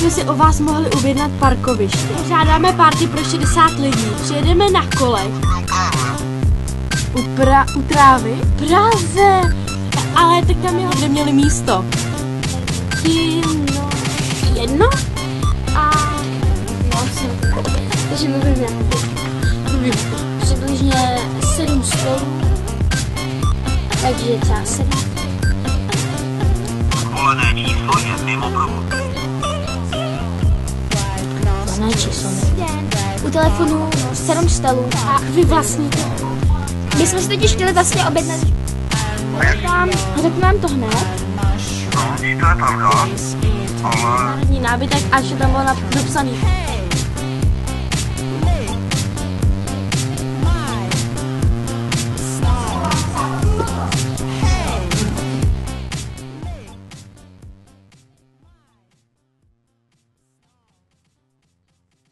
bychom si o vás mohli objednat parkoviště. Žádáme party pro 60 lidí. Přijedeme na kolech. U trávy? Praze! Ale tak tam jeho kde měli místo. Jedno? A... Takže my budeme přibližně 7 stolů. Takže třeba 7. Volené číslo je mimo provoz. Volené číslo u telefonu 7 stolů. A vy vlastníte? My jsme si totiž chtěli vlastně objednat. Řeknu nám to hned. No, to je pravda, ale... Národní nábytek, až tam bylo napsaný